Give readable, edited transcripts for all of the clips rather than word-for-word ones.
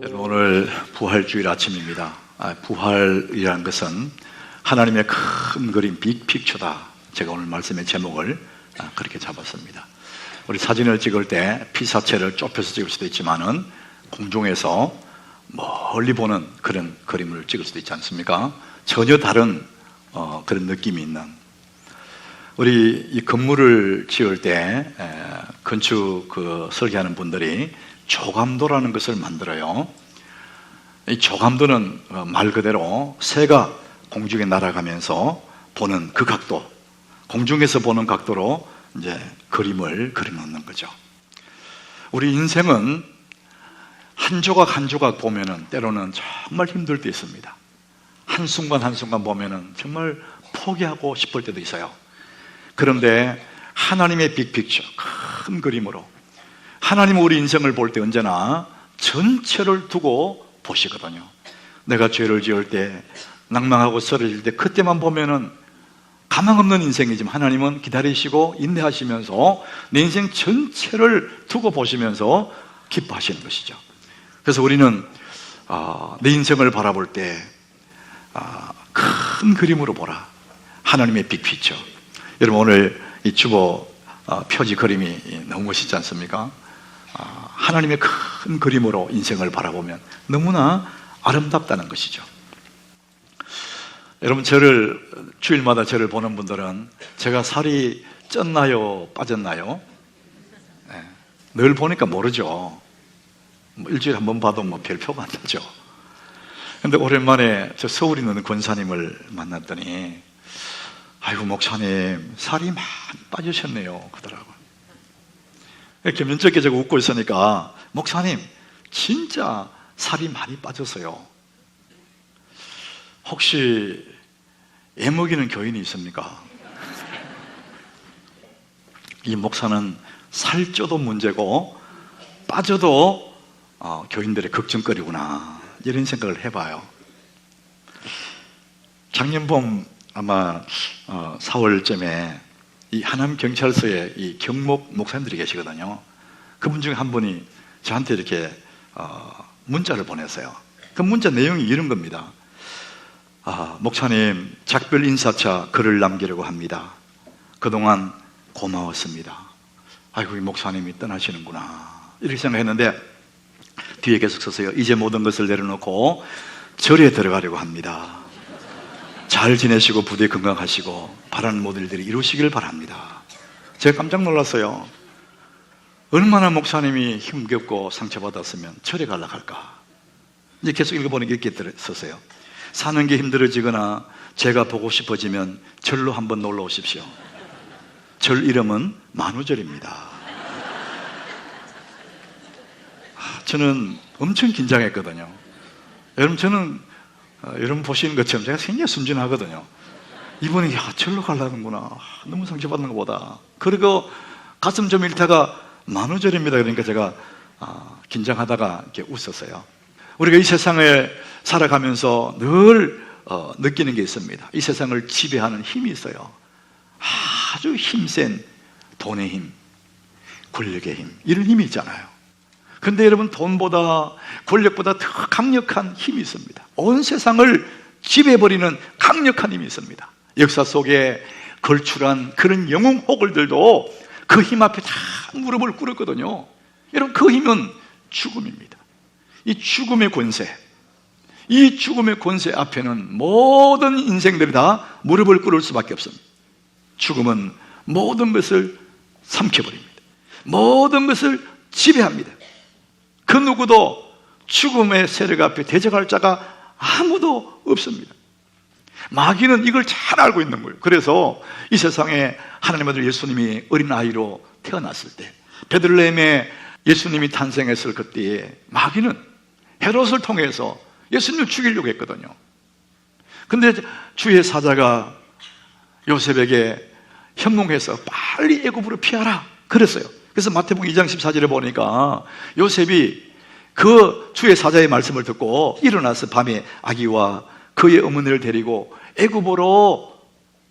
여러분, 오늘 부활주일 아침입니다. 부활이라는 것은 하나님의 큰 그림, 빅픽처다. 제가 오늘 말씀의 제목을 그렇게 잡았습니다. 우리 사진을 찍을 때 피사체를 좁혀서 찍을 수도 있지만은 공중에서 멀리 보는 그런 그림을 찍을 수도 있지 않습니까? 전혀 다른 그런 느낌이 있는, 우리 이 건물을 지을 때 건축 설계하는 분들이 조감도라는 것을 만들어요. 이 조감도는 말 그대로 새가 공중에 날아가면서 보는 그 각도, 공중에서 보는 각도로 이제 그림을 그려놓는 거죠. 우리 인생은 한 조각 한 조각 보면은 때로는 정말 힘들 때 있습니다. 한순간 한순간 보면은 정말 포기하고 싶을 때도 있어요. 그런데 하나님의 빅픽처, 큰 그림으로 하나님은 우리 인생을 볼 때 언제나 전체를 두고 보시거든요. 내가 죄를 지을 때, 낭망하고 쓰러질 때, 그때만 보면은 가망 없는 인생이지만 하나님은 기다리시고 인내하시면서 내 인생 전체를 두고 보시면서 기뻐하시는 것이죠. 그래서 우리는 내 인생을 바라볼 때 큰 그림으로 보라, 하나님의 빅피처. 여러분, 오늘 이 주보 표지 그림이 너무 멋있지 않습니까? 하나님의 큰 그림으로 인생을 바라보면 너무나 아름답다는 것이죠. 여러분, 주일마다 저를 보는 분들은 제가 살이 쪘나요, 빠졌나요? 네, 늘 보니까 모르죠. 일주일에 한 번 봐도 별표가 안 나죠. 근데 오랜만에 저 서울에 있는 권사님을 만났더니, 아이고 목사님 살이 많이 빠지셨네요 그러더라고요. 이렇게 면적에 제가 웃고 있으니까, 목사님 진짜 살이 많이 빠졌어요. 혹시 애 먹이는 교인이 있습니까? 이 목사는 살쪄도 문제고 빠져도 교인들의 걱정거리구나, 이런 생각을 해봐요. 작년 봄 아마 4월쯤에 이 하남 경찰서에 이 경목 목사님들이 계시거든요. 그분 중에 한 분이 저한테 이렇게 문자를 보냈어요. 그 문자 내용이 이런 겁니다. 목사님, 작별 인사차 글을 남기려고 합니다. 그동안 고마웠습니다. 아이고, 이 목사님이 떠나시는구나, 이렇게 생각했는데 뒤에 계속 썼어요. 이제 모든 것을 내려놓고 절에 들어가려고 합니다. 잘 지내시고 부디 건강하시고 바라는 모든 일들이 이루시길 바랍니다. 제가 깜짝 놀랐어요. 얼마나 목사님이 힘겹고 상처받았으면 절에 가려고 할까. 이제 계속 읽어보니까 이렇게 썼어요. 사는 게 힘들어지거나 제가 보고 싶어지면 절로 한번 놀러 오십시오. 절 이름은 만우절입니다. 저는 엄청 긴장했거든요. 여러분, 저는 여러분 보시는 것처럼 제가 굉장히 순진하거든요. 이분이 절로 가려는구나, 너무 상처받는 것보다. 그리고 가슴 좀 잃다가 만우절입니다 그러니까 제가 긴장하다가 이렇게 웃었어요. 우리가 이 세상에 살아가면서 늘 느끼는 게 있습니다. 이 세상을 지배하는 힘이 있어요. 아주 힘센 돈의 힘, 권력의 힘, 이런 힘이 있잖아요. 근데 여러분, 돈보다 권력보다 더 강력한 힘이 있습니다. 온 세상을 지배해버리는 강력한 힘이 있습니다. 역사 속에 걸출한 그런 영웅 호걸들도 그 힘 앞에 다 무릎을 꿇었거든요. 여러분, 그 힘은 죽음입니다. 이 죽음의 권세, 이 죽음의 권세 앞에는 모든 인생들이 다 무릎을 꿇을 수밖에 없습니다. 죽음은 모든 것을 삼켜버립니다. 모든 것을 지배합니다. 그 누구도 죽음의 세력 앞에 대적할 자가 아무도 없습니다. 마귀는 이걸 잘 알고 있는 거예요. 그래서 이 세상에 하나님 아들 예수님이 어린아이로 태어났을 때, 베들레헴에 예수님이 탄생했을 그때에 마귀는 헤롯을 통해서 예수님을 죽이려고 했거든요. 근데 주의 사자가 요셉에게 현몽해서 빨리 애굽으로 피하라 그랬어요. 그래서 마태복음 2장 14절에 보니까 요셉이 그 주의 사자의 말씀을 듣고 일어나서 밤에 아기와 그의 어머니를 데리고 애굽으로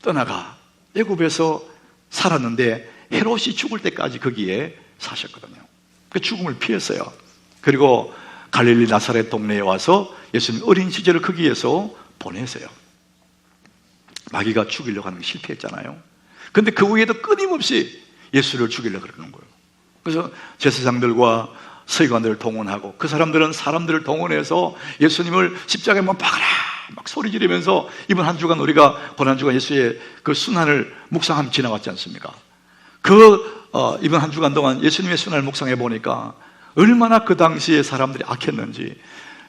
떠나가 애굽에서 살았는데 헤롯이 죽을 때까지 거기에 사셨거든요. 그 죽음을 피했어요. 그리고 갈릴리 나사렛 동네에 와서 예수님 어린 시절을 거기에서 보내세요. 마귀가 죽이려고 하는 게 실패했잖아요. 근데 그 후에도 끊임없이 예수를 죽이려고 그러는 거예요. 그래서 제사장들과 서기관들을 동원하고, 그 사람들은 사람들을 동원해서 예수님을 십자가에 못 박아라 막 소리 지르면서, 이번 한 주간 우리가 고난 주간 예수의 그 순환을 묵상하며 지나왔지 않습니까? 이번 한 주간 동안 예수님의 순환을 묵상해 보니까 얼마나 그 당시에 사람들이 악했는지,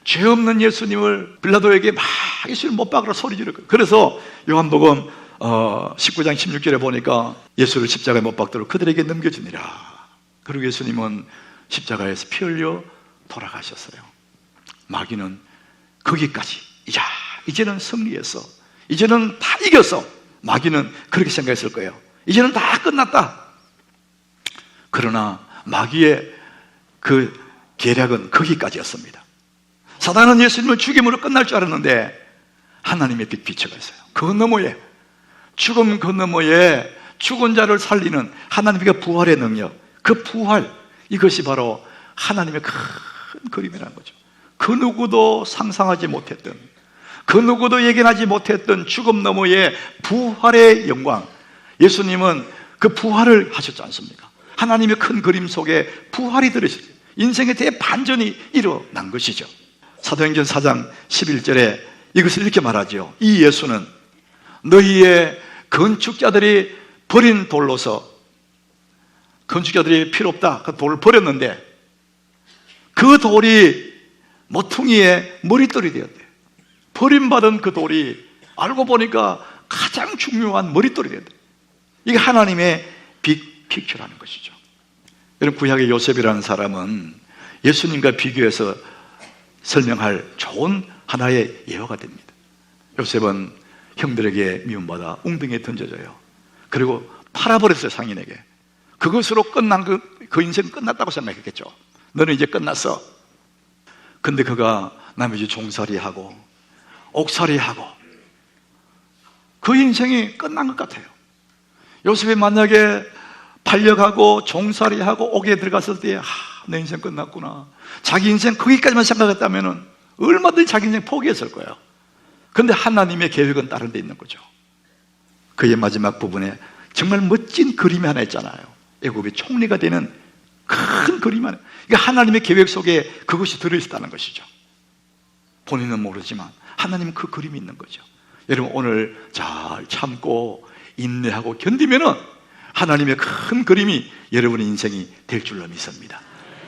죄 없는 예수님을 빌라도에게 막 예수를 못 박으라 소리 지르고, 그래서 요한복음 19장 16절에 보니까 예수를 십자가에 못 박도록 그들에게 넘겨주니라. 그리고 예수님은 십자가에서 피 흘려 돌아가셨어요. 마귀는 거기까지, 야, 이제는 승리했어, 이제는 다 이겼어. 마귀는 그렇게 생각했을 거예요. 이제는 다 끝났다. 그러나 마귀의 그 계략은 거기까지였습니다. 사단은 예수님을 죽임으로 끝날 줄 알았는데 하나님의 빛 비춰가 있어요. 그 너머에, 죽음 그 너머에 죽은 자를 살리는 하나님의 부활의 능력, 그 부활, 이것이 바로 하나님의 큰 그림이라는 거죠. 그 누구도 상상하지 못했던, 그 누구도 예견하지 못했던 죽음 너머의 부활의 영광, 예수님은 그 부활을 하셨지 않습니까? 하나님의 큰 그림 속에 부활이 들으셨어요. 인생의 대반전이 일어난 것이죠. 사도행전 4장 11절에 이것을 이렇게 말하죠. 이 예수는 너희의 건축자들이 버린 돌로서, 건축자들이 필요 없다, 그 돌을 버렸는데 그 돌이 모퉁이의 머릿돌이 되었대. 버림받은 그 돌이 알고 보니까 가장 중요한 머릿돌이 되었대. 이게 하나님의 빅 픽처라는 것이죠. 여러분, 구약의 요셉이라는 사람은 예수님과 비교해서 설명할 좋은 하나의 예화가 됩니다. 요셉은 형들에게 미움받아 웅덩이에 던져져요. 그리고 팔아버렸어요, 상인에게. 그것으로 끝난 그 인생 끝났다고 생각했겠죠. 너는 이제 끝났어. 근데 그가 남의 집 종살이하고 옥살이하고 그 인생이 끝난 것 같아요. 요셉이 만약에 팔려가고 종살이하고 옥에 들어갔을 때, 내 인생 끝났구나, 자기 인생 거기까지만 생각했다면 얼마든지 자기 인생 포기했을 거예요. 근데 하나님의 계획은 다른 데 있는 거죠. 그의 마지막 부분에 정말 멋진 그림이 하나 있잖아요. 애굽의 총리가 되는 큰 그림 하나. 그러니까 하나님의 계획 속에 그것이 들어있다는 것이죠. 본인은 모르지만 하나님은 그 그림이 있는 거죠. 여러분, 오늘 잘 참고 인내하고 견디면은 하나님의 큰 그림이 여러분의 인생이 될 줄로 믿습니다.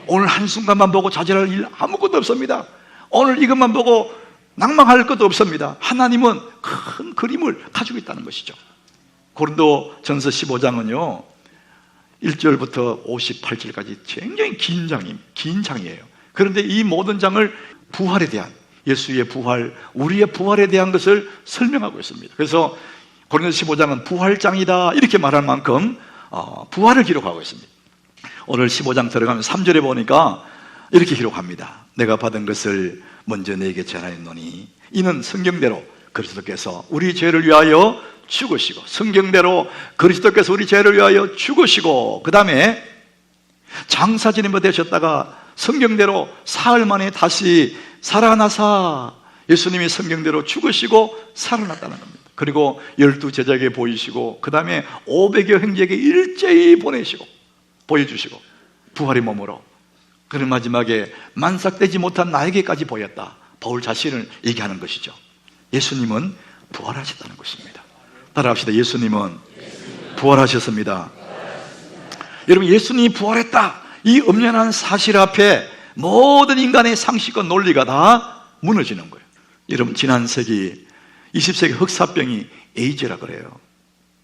오늘 한순간만 보고 좌절할 일 아무것도 없습니다. 오늘 이것만 보고 낭망할 것도 없습니다. 하나님은 큰 그림을 가지고 있다는 것이죠. 고린도 전서 15장은요 1절부터 58절까지 굉장히 긴 장이에요. 그런데 이 모든 장을 부활에 대한, 예수의 부활, 우리의 부활에 대한 것을 설명하고 있습니다. 그래서 고린도 15장은 부활장이다 이렇게 말할 만큼 부활을 기록하고 있습니다. 오늘 15장 들어가면 3절에 보니까 이렇게 기록합니다. 내가 받은 것을 먼저 내게 전하였노니 이는 성경대로 그리스도께서 우리 죄를 위하여 죽으시고, 성경대로 그리스도께서 우리 죄를 위하여 죽으시고, 그 다음에 장사 지내며 되셨다가 성경대로 사흘 만에 다시 살아나사, 예수님이 성경대로 죽으시고 살아났다는 겁니다. 그리고 12 제자에게 보이시고, 그 다음에 500여 형제에게 일제히 보여주시고 부활의 몸으로, 그런 마지막에 만삭되지 못한 나에게까지 보였다. 바울 자신을 얘기하는 것이죠. 예수님은 부활하셨다는 것입니다. 따라합시다. 예수님은 부활하셨습니다. 여러분, 예수님이 부활했다, 이 엄연한 사실 앞에 모든 인간의 상식과 논리가 다 무너지는 거예요. 여러분, 지난 세기 20세기 흑사병이 에이즈라 그래요.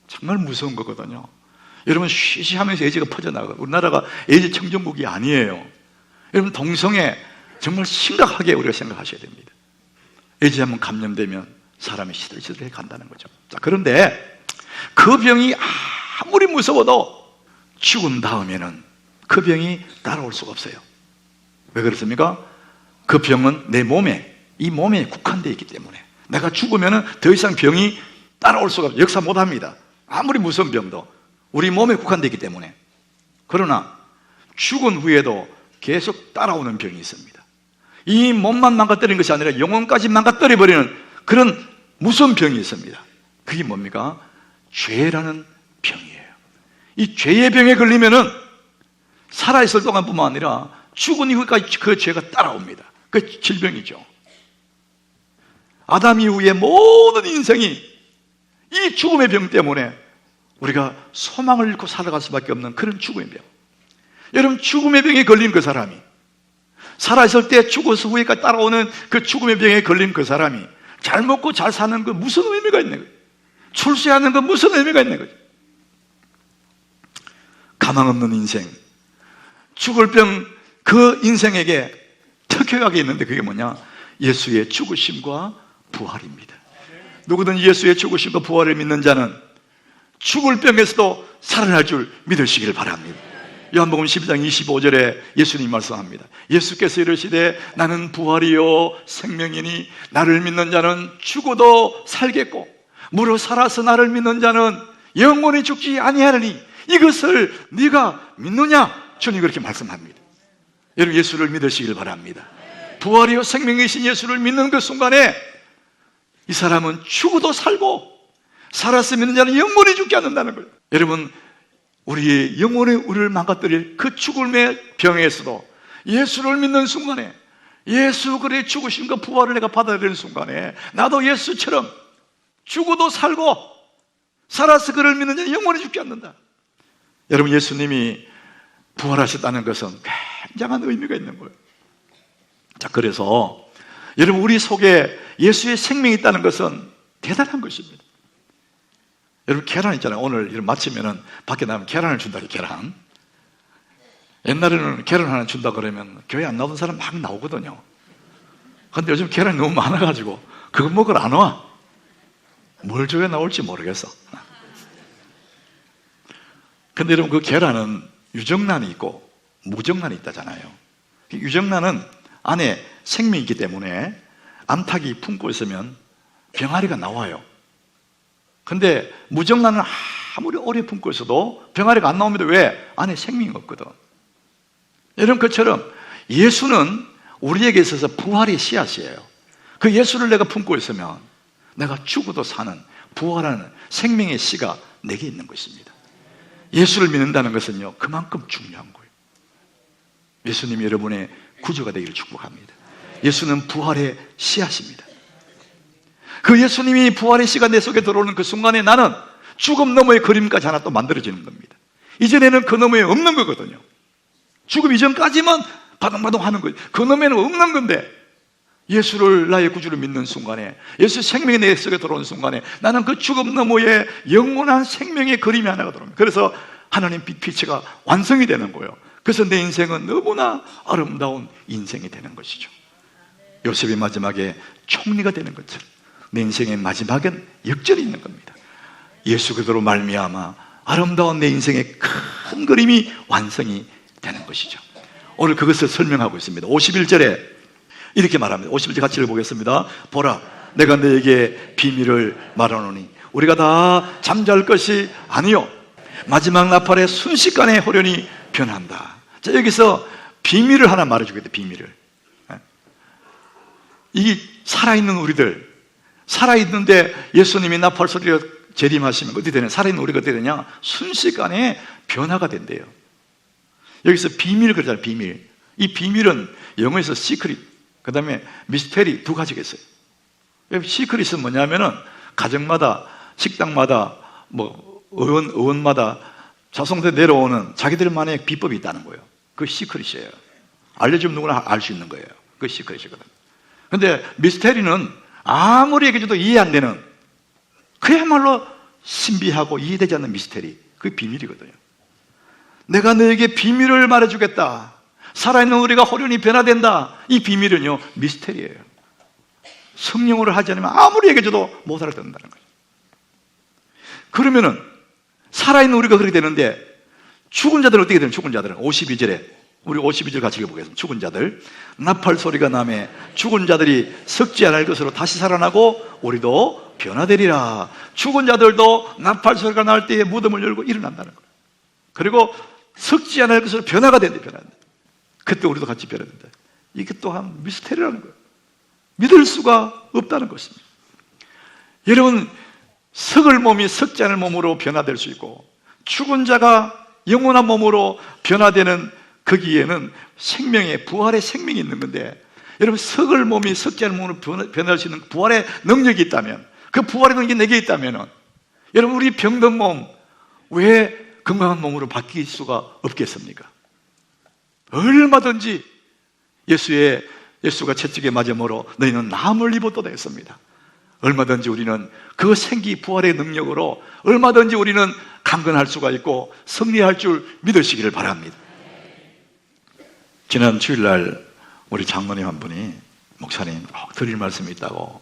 정말 무서운 거거든요. 여러분, 쉬쉬하면서 에이즈가 퍼져나가요. 우리나라가 에이즈 청정국이 아니에요. 여러분, 동성애 정말 심각하게 우리가 생각하셔야 됩니다. 에이즈 한번 감염되면 사람이 시들시들해 간다는 거죠. 자, 그런데 그 병이 아무리 무서워도 죽은 다음에는 그 병이 따라올 수가 없어요. 왜 그렇습니까? 그 병은 내 몸에, 이 몸에 국한되어 있기 때문에 내가 죽으면 더 이상 병이 따라올 수가 없어요. 역사 못합니다. 아무리 무서운 병도 우리 몸에 국한되어 있기 때문에. 그러나 죽은 후에도 계속 따라오는 병이 있습니다. 이 몸만 망가뜨리는 것이 아니라 영혼까지 망가뜨려버리는 그런 무서운 병이 있습니다. 그게 뭡니까? 죄라는 병이에요. 이 죄의 병에 걸리면은 살아있을 동안뿐만 아니라 죽은 이후까지 그 죄가 따라옵니다. 그 질병이죠. 아담 이후의 모든 인생이 이 죽음의 병 때문에 우리가 소망을 잃고 살아갈 수밖에 없는 그런 죽음의 병. 여러분, 죽음의 병에 걸린 그 사람이, 살아있을 때 죽어서 후에까지 따라오는 그 죽음의 병에 걸린 그 사람이 잘 먹고 잘 사는 그 무슨 의미가 있는 거예요? 출세하는 그 무슨 의미가 있는 거죠? 가망 없는 인생, 죽을 병, 그 인생에게 특효약이 있는데 그게 뭐냐? 예수의 죽으심과 부활입니다. 누구든 예수의 죽으심과 부활을 믿는 자는 죽을 병에서도 살아날 줄 믿으시기를 바랍니다. 요한복음 12장 25절에 예수님이 말씀합니다. 예수께서 이르시되 나는 부활이요 생명이니 나를 믿는 자는 죽어도 살겠고 무릇 살아서 나를 믿는 자는 영원히 죽지 아니하리니 이것을 네가 믿느냐? 주님 그렇게 말씀합니다. 여러분, 예수를 믿으시길 바랍니다. 부활이요 생명이신 예수를 믿는 그 순간에 이 사람은 죽어도 살고 살아서 믿는 자는 영원히 죽지 않는다는 거예요. 여러분, 우리의 영혼의 우리를 망가뜨릴 그 죽음의 병에서도 예수를 믿는 순간에, 예수 그의 죽으심과 부활을 내가 받아들이는 순간에 나도 예수처럼 죽어도 살고 살아서 그를 믿는 자는 영원히 죽지 않는다. 여러분, 예수님이 부활하셨다는 것은 굉장한 의미가 있는 거예요. 자, 그래서 여러분, 우리 속에 예수의 생명이 있다는 것은 대단한 것입니다. 여러분, 계란 있잖아요. 오늘 이런 마치면은 밖에 나가면 계란을 준다. 계란. 옛날에는 계란 하나 준다 그러면 교회 안 나오던 사람 막 나오거든요. 근데 요즘 계란이 너무 많아가지고 그거 먹으러 안 와. 뭘 줘야 나올지 모르겠어. 근데 여러분, 그 계란은 유정란이 있고 무정란이 있다잖아요. 유정란은 안에 생명이 있기 때문에 암탉이 품고 있으면 병아리가 나와요. 근데 무정란은 아무리 오래 품고 있어도 병아리가 안 나옵니다. 왜? 안에 생명이 없거든. 여러분, 그처럼 예수는 우리에게 있어서 부활의 씨앗이에요. 그 예수를 내가 품고 있으면 내가 죽어도 사는 부활하는 생명의 씨가 내게 있는 것입니다. 예수를 믿는다는 것은요, 그만큼 중요한 거예요. 예수님이 여러분의 구주가 되기를 축복합니다. 예수는 부활의 씨앗입니다. 그 예수님이 부활의 씨가 내 속에 들어오는 그 순간에 나는 죽음 너머의 그림까지 하나 또 만들어지는 겁니다. 이전에는 그 너머에 없는 거거든요. 죽음 이전까지만 바동바동 하는 거예요. 그 너머에는 없는 건데 예수를 나의 구주로 믿는 순간에, 예수 생명이 내 속에 들어오는 순간에 나는 그 죽음 너머에 영원한 생명의 그림이 하나가 들어옵니다. 그래서 하나님 빛이 완성이 되는 거예요. 그래서 내 인생은 너무나 아름다운 인생이 되는 것이죠. 요셉이 마지막에 총리가 되는 것처럼 내 인생의 마지막엔 역전이 있는 겁니다. 예수 그리스도로 말미암아 아름다운 내 인생의 큰 그림이 완성이 되는 것이죠. 오늘 그것을 설명하고 있습니다. 51절에 이렇게 말합니다. 51절 같이 읽어보겠습니다. 보라, 내가 너에게 비밀을 말하노니 우리가 다 잠잘 것이 아니요 마지막 나팔의 순식간에 호련히 변한다. 자, 여기서 비밀을 하나 말해주겠다. 비밀을. 이 살아있는 우리들, 살아있는데 예수님이 나팔 소리가 재림하시면 어떻게 되냐? 살아있는 우리가 어떻게 되냐? 순식간에 변화가 된대요. 여기서 비밀을 그러잖아요. 비밀. 이 비밀은 영어에서 시크릿, 그 다음에 미스테리 두 가지가 있어요. 시크릿은 뭐냐면은 가정마다, 식당마다, 의원마다 자성대 내려오는 자기들만의 비법이 있다는 거예요. 그게 시크릿이에요. 알려주면 누구나 알 수 있는 거예요. 그게 시크릿이거든. 근데 미스테리는 아무리 얘기해줘도 이해 안 되는, 그야말로 신비하고 이해되지 않는 미스테리, 그게 비밀이거든요. 내가 너에게 비밀을 말해주겠다. 살아있는 우리가 호련히 변화된다. 이 비밀은요, 미스테리예요. 성령으로 하지 않으면 아무리 얘기해줘도 못 알아듣는다는 거예요. 그러면은 살아있는 우리가 그렇게 되는데 죽은 자들은 어떻게 되는? 죽은 자들은 52절에 우리 52절 같이 읽어보겠습니다. 죽은 자들, 나팔 소리가 나매 죽은 자들이 썩지 않을 것으로 다시 살아나고 우리도 변화되리라. 죽은 자들도 나팔 소리가 날 때에 무덤을 열고 일어난다는 거예요. 그리고 썩지 않을 것으로 변화가 된다. 변화된다. 그때 우리도 같이 변화된다. 이게 또한 미스테리라는 거예요. 믿을 수가 없다는 것입니다. 여러분, 썩을 몸이 썩지 않을 몸으로 변화될 수 있고 죽은 자가 영원한 몸으로 변화되는 거기에는 생명의 부활의 생명이 있는 건데, 여러분, 썩을 몸이 썩지 않은 몸으로 변화할 수 있는 부활의 능력이 있다면, 그 부활의 능력이 내게 있다면, 여러분, 우리 병든 몸 왜 건강한 몸으로 바뀔 수가 없겠습니까? 얼마든지 예수가 채찍에 맞음으로 너희는 나음을 입었도다 했습니다. 얼마든지 우리는 그 생기 부활의 능력으로 얼마든지 우리는 강건할 수가 있고 승리할 줄 믿으시기를 바랍니다. 지난 주일날 우리 장로님 한 분이, 목사님 드릴 말씀이 있다고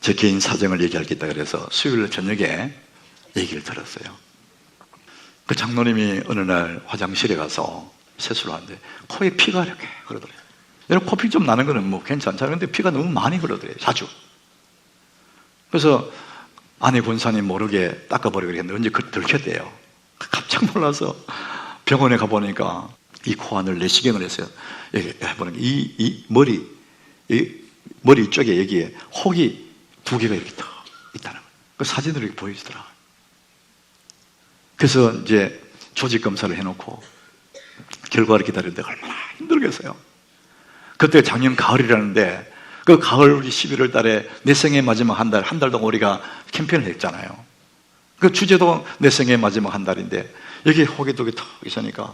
제 개인 사정을 얘기할 게 있다 그래서 수요일 저녁에 얘기를 들었어요. 그 장로님이 어느 날 화장실에 가서 세수를 하는데 코에 피가 이렇게 흐르더래요. 여러분, 코피 좀 나는 거는 뭐 괜찮잖아요. 근데 피가 너무 많이 흐르더래요, 자주. 그래서 아내 권사님 모르게 닦아버리고 그랬는데 언제 들켰대요. 깜짝 놀라서 병원에 가보니까 이 코 안을 내시경을 했어요. 여기 해보니까 이 머리 쪽에 여기에 혹이 2개가 이렇게 더 있다는 거예요. 그 사진으로 이렇게 보여주더라고요. 그래서 이제 조직 검사를 해놓고 결과를 기다리는데 얼마나 힘들겠어요. 그때 작년 가을이라는데, 그 가을 우리 11월 달에 내 생애 마지막 한 달 동안 우리가 캠페인을 했잖아요. 그 주제도 내 생애 마지막 한 달인데 여기 혹이 2개 턱 있으니까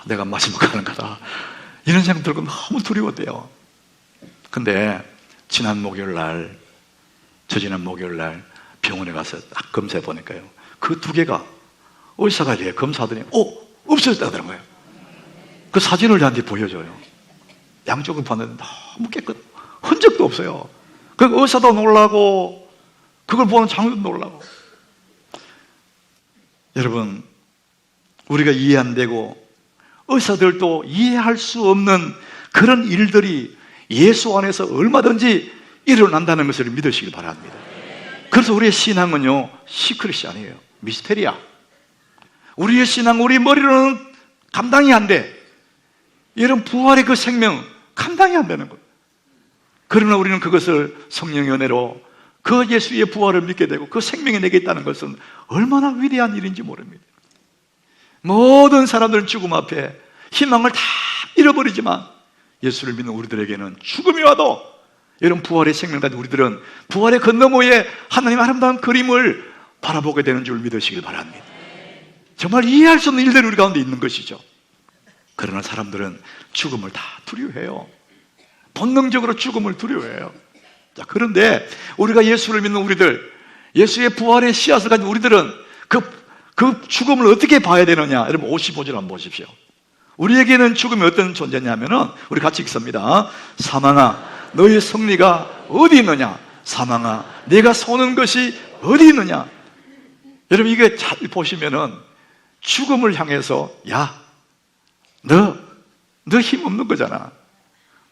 내가 마지막 가는 거다, 이런 생각 들고 너무 두려웠대요. 근데 지난 목요일 날 병원에 가서 딱 검사해 보니까요, 그 2개가 의사가 이렇게 검사하더니 없어졌다는 거예요. 그 사진을 저한테 보여줘요. 양쪽을 봤는데 너무 흔적도 없어요. 그 의사도 놀라고 그걸 보는 장로도 놀라고. 여러분, 우리가 이해 안 되고 의사들도 이해할 수 없는 그런 일들이 예수 안에서 얼마든지 일어난다는 것을 믿으시길 바랍니다. 그래서 우리의 신앙은요, 시크릿이 아니에요. 미스테리야. 우리의 신앙, 우리 머리로는 감당이 안 돼. 여러분, 부활의 그 생명 감당이 안 되는 거예요. 그러나 우리는 그것을 성령의 은혜로 그 예수의 부활을 믿게 되고 그 생명이 내게 있다는 것은 얼마나 위대한 일인지 모릅니다. 모든 사람들은 죽음 앞에 희망을 다 잃어버리지만 예수를 믿는 우리들에게는 죽음이 와도, 여러분, 부활의 생명 가진 우리들은 부활의 건너머에 하나님의 아름다운 그림을 바라보게 되는 줄 믿으시길 바랍니다. 정말 이해할 수 없는 일들이 우리 가운데 있는 것이죠. 그러나 사람들은 죽음을 다 두려워해요. 본능적으로 죽음을 두려워해요. 자, 그런데 우리가 예수를 믿는 우리들, 예수의 부활의 씨앗을 가진 우리들은 그 죽음을 어떻게 봐야 되느냐? 여러분, 55절 한번 보십시오. 우리에게는 죽음이 어떤 존재냐면은, 우리 같이 읽습니다. 사망아, 너의 승리가 어디 있느냐? 사망아, 내가 쏘는 것이 어디 있느냐? 여러분, 이게 잘 보시면은 죽음을 향해서, 야, 너 힘 없는 거잖아.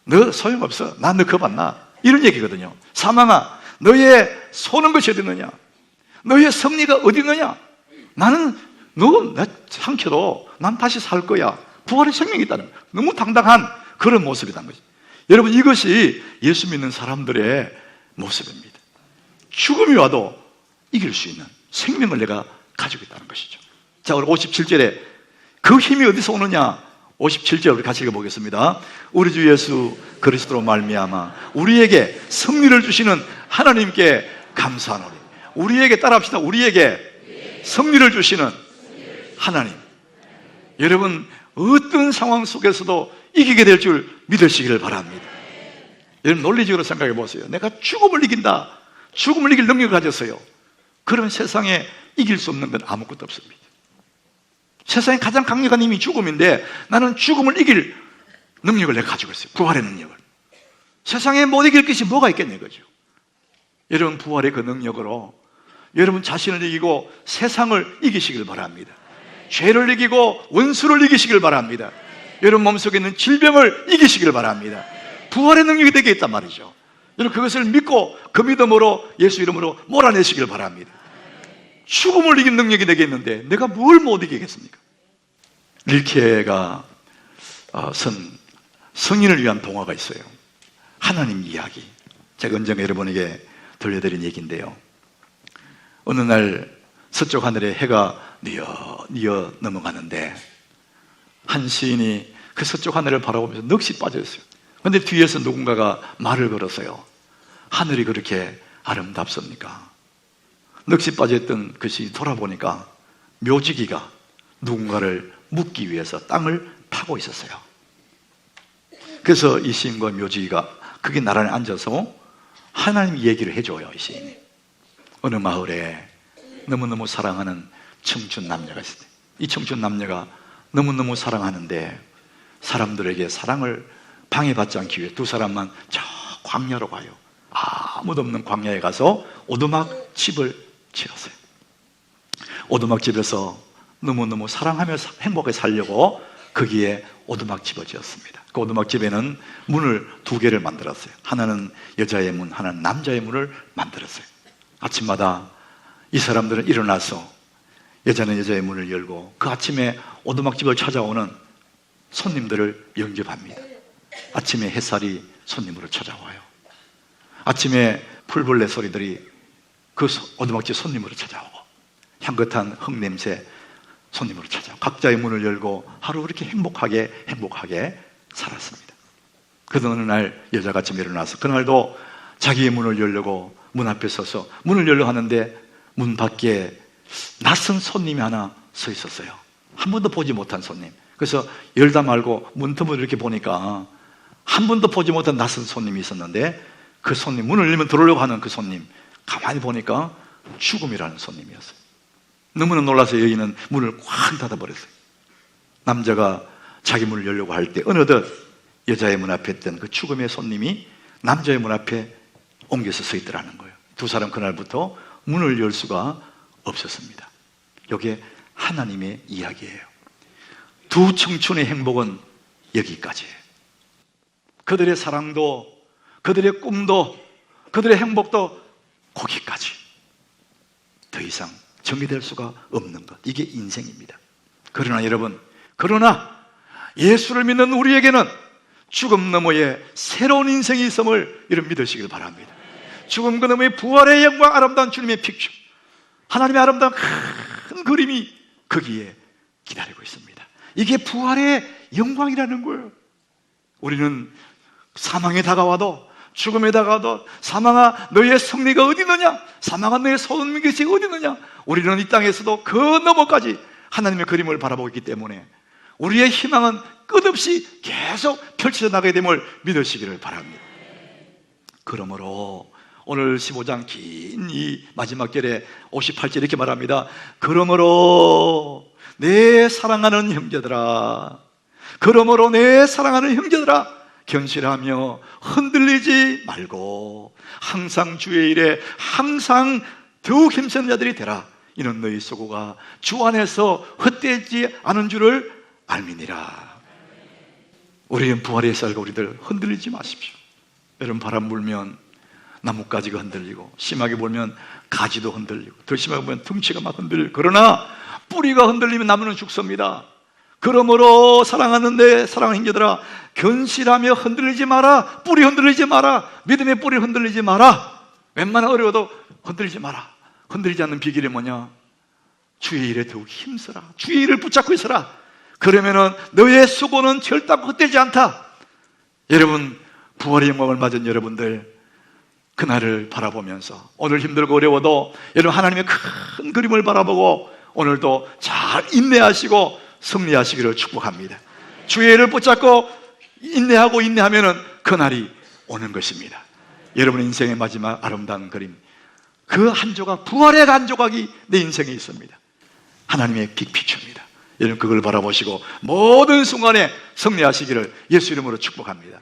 너 소용없어. 난 너 겁 안 나. 이런 얘기거든요. 사망아, 너의 쏘는 것이 어디 있느냐? 너의 승리가 어디 있느냐? 나는 나 삼켜도 난 다시 살 거야. 부활의 생명이 있다는 거예요. 너무 당당한 그런 모습이라는 거죠. 여러분, 이것이 예수 믿는 사람들의 모습입니다. 죽음이 와도 이길 수 있는 생명을 내가 가지고 있다는 것이죠. 자, 우리 57절에 그 힘이 어디서 오느냐? 57절 우리 같이 읽어보겠습니다. 우리 주 예수 그리스도로 말미암아 우리에게 승리를 주시는 하나님께 감사하노니. 우리에게, 따라합시다. 우리에게 승리를 주시는 하나님. 여러분, 어떤 상황 속에서도 이기게 될 줄 믿으시기를 바랍니다. 여러분, 논리적으로 생각해 보세요. 내가 죽음을 이긴다, 죽음을 이길 능력을 가졌어요. 그러면 세상에 이길 수 없는 건 아무것도 없습니다. 세상에 가장 강력한 힘이 죽음인데 나는 죽음을 이길 능력을 내가 가지고 있어요. 부활의 능력을. 세상에 못 이길 것이 뭐가 있겠냐 이거죠. 여러분, 부활의 그 능력으로 여러분 자신을 이기고 세상을 이기시길 바랍니다. 죄를 이기고 원수를 이기시길 바랍니다. 여러분 몸속에 있는 질병을 이기시길 바랍니다. 부활의 능력이 되게 있단 말이죠. 여러분, 그것을 믿고 그 믿음으로 예수 이름으로 몰아내시길 바랍니다. 죽음을 이긴 능력이 내게 있는데 내가 뭘 못 이기겠습니까? 릴케가 쓴 성인을 위한 동화가 있어요. 하나님 이야기. 제가 언젠가 여러분에게 들려드린 얘기인데요. 어느 날 서쪽 하늘에 해가 뉘어 넘어가는데 한 시인이 그 서쪽 하늘을 바라보면서 넋이 빠져있어요. 그런데 뒤에서 누군가가 말을 걸었어요. 하늘이 그렇게 아름답습니까? 넋이 빠져있던 그 시인이 돌아보니까 묘지기가 누군가를 묻기 위해서 땅을 파고 있었어요. 그래서 이 시인과 묘지기가 거기 나란히 앉아서 하나님 얘기를 해줘요. 이 시인이. 어느 마을에 너무너무 사랑하는 청춘 남녀가 있어요. 이 청춘 남녀가 너무너무 사랑하는데 사람들에게 사랑을 방해받지 않기 위해 두 사람만 저 광야로 가요. 아무도 없는 광야에 가서 오두막집을 지었어요. 오두막집에서 너무너무 사랑하며 행복하게 살려고 거기에 오두막집을 지었습니다. 그 오두막집에는 문을 두 개를 만들었어요. 하나는 여자의 문, 하나는 남자의 문을 만들었어요. 아침마다 이 사람들은 일어나서 여자는 여자의 문을 열고 그 아침에 오두막집을 찾아오는 손님들을 영접합니다. 아침에 햇살이 손님으로 찾아와요. 아침에 풀벌레 소리들이 그 오두막집 손님으로 찾아오고 향긋한 흙냄새 손님으로 찾아오고 각자의 문을 열고 하루 그렇게 행복하게 살았습니다. 그러던 어느 날 여자가 아침에 일어나서 그날도 자기의 문을 열려고 문 앞에 서서 문을 열려 하는데 문 밖에 낯선 손님이 하나 서 있었어요. 한 번도 보지 못한 손님. 그래서 열다 말고 문틈을 이렇게 보니까 한 번도 보지 못한 낯선 손님이 있었는데 그 손님, 문을 열면 들어오려고 하는 그 손님, 가만히 보니까 죽음이라는 손님이었어요. 너무나 놀라서 여인은 문을 꽉 닫아버렸어요. 남자가 자기 문을 열려고 할 때 어느덧 여자의 문 앞에 있던 그 죽음의 손님이 남자의 문 앞에 옮겨서 서 있더라는 거예요. 두 사람 그날부터 문을 열 수가 없었습니다. 이게 하나님의 이야기예요. 두 청춘의 행복은 여기까지예요. 그들의 사랑도, 그들의 꿈도, 그들의 행복도 거기까지. 더 이상 정리될 수가 없는 것. 이게 인생입니다. 그러나 여러분, 예수를 믿는 우리에게는 죽음 너머에 새로운 인생이 있음을 여러분 믿으시길 바랍니다. 죽음 그 너머에 부활의 영광, 아름다운 주님의 픽처, 하나님의 아름다운 큰 그림이 거기에 기다리고 있습니다. 이게 부활의 영광이라는 거예요. 우리는 사망에 다가와도, 죽음에 다가와도, 사망아 너의 승리가 어디 있느냐, 사망아 너의 소원의 것이 어디 있느냐, 우리는 이 땅에서도 그 너머까지 하나님의 그림을 바라보고 있기 때문에 우리의 희망은 끝없이 계속 펼쳐져 나가게 됨을 믿으시기를 바랍니다. 그러므로 오늘 15장 긴 이 마지막 절에 58절 이렇게 말합니다. 그러므로 내 사랑하는 형제들아, 그러므로 내 사랑하는 형제들아, 견실하며 흔들리지 말고 항상 주의 일에 항상 더욱 힘쓰는 자들이 되라. 이는 너희 소고가 주 안에서 헛되지 않은 줄을 알미니라. 우리는 부활의 쌀과 우리들 흔들리지 마십시오. 여러분, 바람 불면 나뭇가지가 흔들리고, 심하게 불면 가지도 흔들리고, 더 심하게 보면 덩치가 막 흔들리고, 그러나 뿌리가 흔들리면 나무는 죽습니다. 그러므로 사랑하는 내 사랑하는 형제들아, 견실하며 흔들리지 마라. 뿌리 흔들리지 마라. 믿음의 뿌리 흔들리지 마라. 웬만한 어려워도 흔들리지 마라. 흔들리지 않는 비결이 뭐냐? 주의 일에 더욱 힘써라. 주의 일을 붙잡고 있어라. 그러면은 너의 수고는 절대로 헛되지 않다. 여러분, 부활의 영광을 맞은 여러분들, 그날을 바라보면서 오늘 힘들고 어려워도 여러분 하나님의 큰 그림을 바라보고 오늘도 잘 인내하시고 승리하시기를 축복합니다. 주의 일을 붙잡고 인내하면은 그날이 오는 것입니다. 여러분 인생의 마지막 아름다운 그림, 그 한 조각, 부활의 한 조각이 내 인생에 있습니다. 하나님의 빅피처입니다. 여러분 그걸 바라보시고 모든 순간에 승리하시기를 예수 이름으로 축복합니다.